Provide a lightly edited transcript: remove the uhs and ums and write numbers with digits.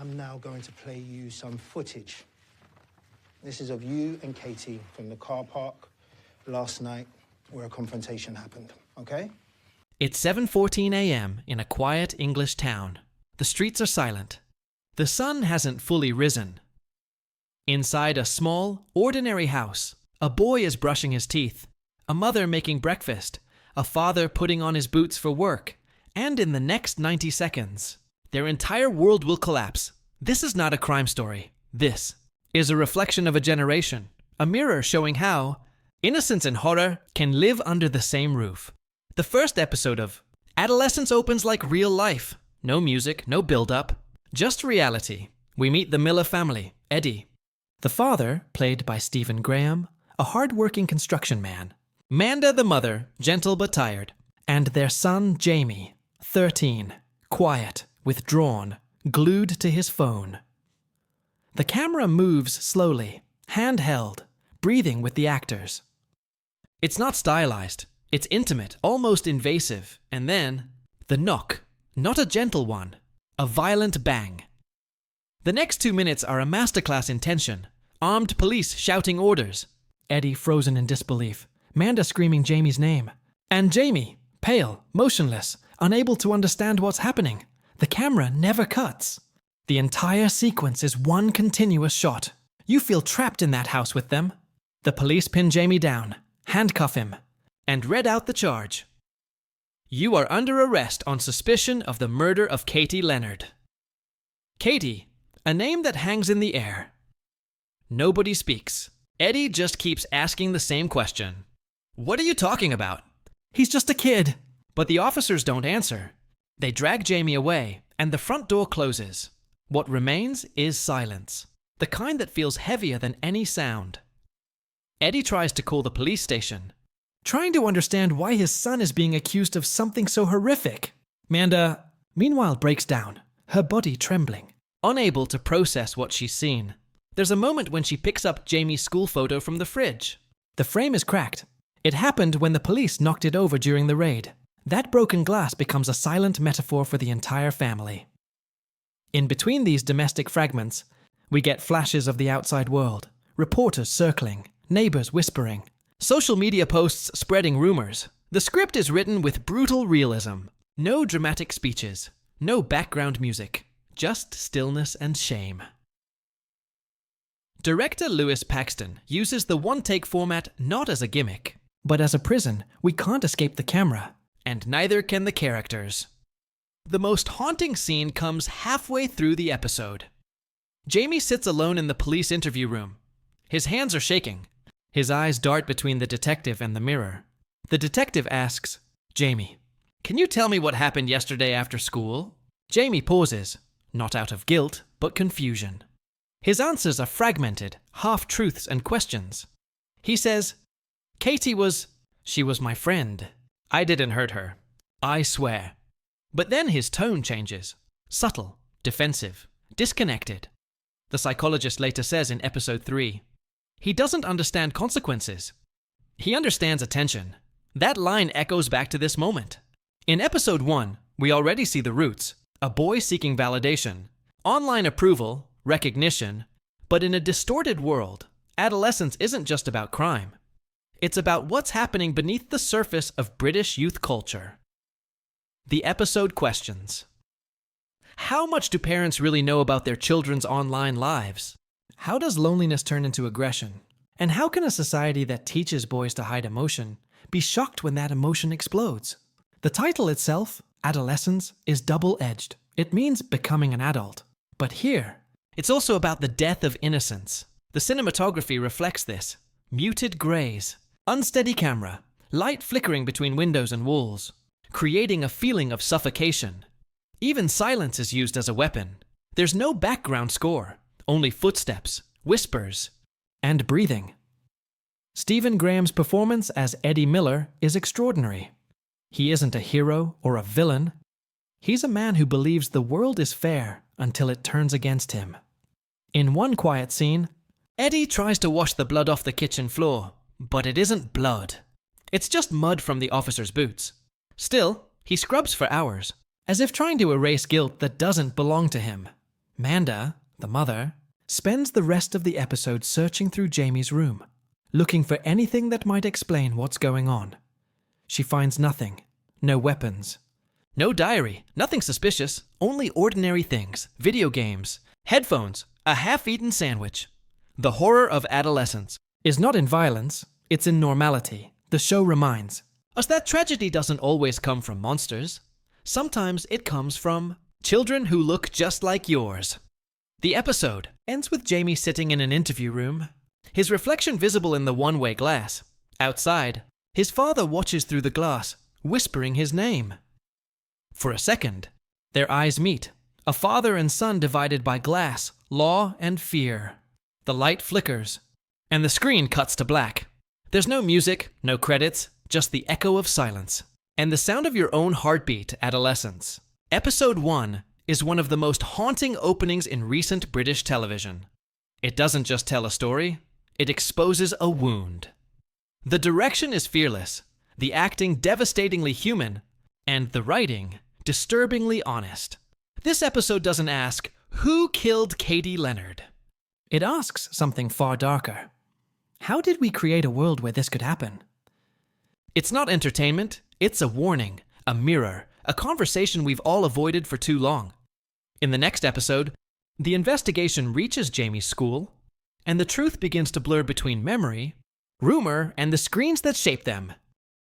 I'm now going to play you some footage. This is of you and Katie from the car park last night where a confrontation happened, okay? It's 7:14 a.m. in a quiet English town. The streets are silent. The sun hasn't fully risen. Inside a small, ordinary house, a boy is brushing his teeth, a mother making breakfast, a father putting on his boots for work, and in the next 90 seconds, their entire world will collapse. This is not a crime story. This is a reflection of a generation, a mirror showing how innocence and horror can live under the same roof. The first episode of Adolescence opens like real life. No music, no build-up, just reality. We meet the Miller family, Eddie. The father, played by Stephen Graham, a hard-working construction man. Manda, the mother, gentle but tired. And their son, Jamie, 13, quiet, withdrawn, glued to his phone. The camera moves slowly, handheld, breathing with the actors. It's not stylized. It's intimate, almost invasive. And then, the knock. Not a gentle one. A violent bang. The next 2 minutes are a masterclass in tension. Armed police shouting orders. Eddie frozen in disbelief. Manda screaming Jamie's name. And Jamie, pale, motionless, unable to understand what's happening. The camera never cuts. The entire sequence is one continuous shot. You feel trapped in that house with them. The police pin Jamie down, handcuff him, and read out the charge. You are under arrest on suspicion of the murder of Katie Leonard. Katie, a name that hangs in the air. Nobody speaks. Eddie just keeps asking the same question. What are you talking about? He's just a kid. But the officers don't answer. They drag Jamie away, and the front door closes. What remains is silence, the kind that feels heavier than any sound. Eddie tries to call the police station, trying to understand why his son is being accused of something so horrific. Manda, meanwhile, breaks down, her body trembling, unable to process what she's seen. There's a moment when she picks up Jamie's school photo from the fridge. The frame is cracked. It happened when the police knocked it over during the raid. That broken glass becomes a silent metaphor for the entire family. In between these domestic fragments, we get flashes of the outside world, reporters circling, neighbors whispering, social media posts spreading rumors. The script is written with brutal realism. No dramatic speeches, no background music, just stillness and shame. Director Lewis Paxton uses the one-take format not as a gimmick, but as a prison. We can't escape the camera, and neither can the characters. The most haunting scene comes halfway through the episode. Jamie sits alone in the police interview room. His hands are shaking. His eyes dart between the detective and the mirror. The detective asks, Jamie, can you tell me what happened yesterday after school? Jamie pauses, not out of guilt, but confusion. His answers are fragmented, half-truths and questions. He says, she was my friend. I didn't hurt her. I swear. But then his tone changes. Subtle, defensive, disconnected. The psychologist later says in episode 3, he doesn't understand consequences. He understands attention. That line echoes back to this moment. In episode 1, we already see the roots. A boy seeking validation, online approval, recognition. But in a distorted world, adolescence isn't just about crime. It's about what's happening beneath the surface of British youth culture. The episode questions. How much do parents really know about their children's online lives? How does loneliness turn into aggression? And how can a society that teaches boys to hide emotion be shocked when that emotion explodes? The title itself, Adolescence, is double-edged. It means becoming an adult. But here, it's also about the death of innocence. The cinematography reflects this. Muted grays, unsteady camera, light flickering between windows and walls, creating a feeling of suffocation. Even silence is used as a weapon. There's no background score, only footsteps, whispers, and breathing. Stephen Graham's performance as Eddie Miller is extraordinary. He isn't a hero or a villain. He's a man who believes the world is fair until it turns against him. In one quiet scene, Eddie tries to wash the blood off the kitchen floor, but it isn't blood. It's just mud from the officer's boots. Still, he scrubs for hours, as if trying to erase guilt that doesn't belong to him. Manda, the mother, spends the rest of the episode searching through Jamie's room, looking for anything that might explain what's going on. She finds nothing. No weapons. No diary. Nothing suspicious. Only ordinary things. Video games. Headphones. A half-eaten sandwich. The horror of adolescence is not in violence, it's in normality. The show reminds us that tragedy doesn't always come from monsters. Sometimes it comes from children who look just like yours. The episode ends with Jamie sitting in an interview room, his reflection visible in the one-way glass. Outside, his father watches through the glass, whispering his name. For a second, their eyes meet, a father and son divided by glass, law, and fear. The light flickers, and the screen cuts to black. There's no music, no credits, just the echo of silence, and the sound of your own heartbeat, adolescence. Episode 1 is one of the most haunting openings in recent British television. It doesn't just tell a story, it exposes a wound. The direction is fearless, the acting devastatingly human, and the writing disturbingly honest. This episode doesn't ask, who killed Katie Leonard? It asks something far darker. How did we create a world where this could happen? It's not entertainment, it's a warning, a mirror, a conversation we've all avoided for too long. In the next episode, the investigation reaches Jamie's school, and the truth begins to blur between memory, rumor, and the screens that shape them.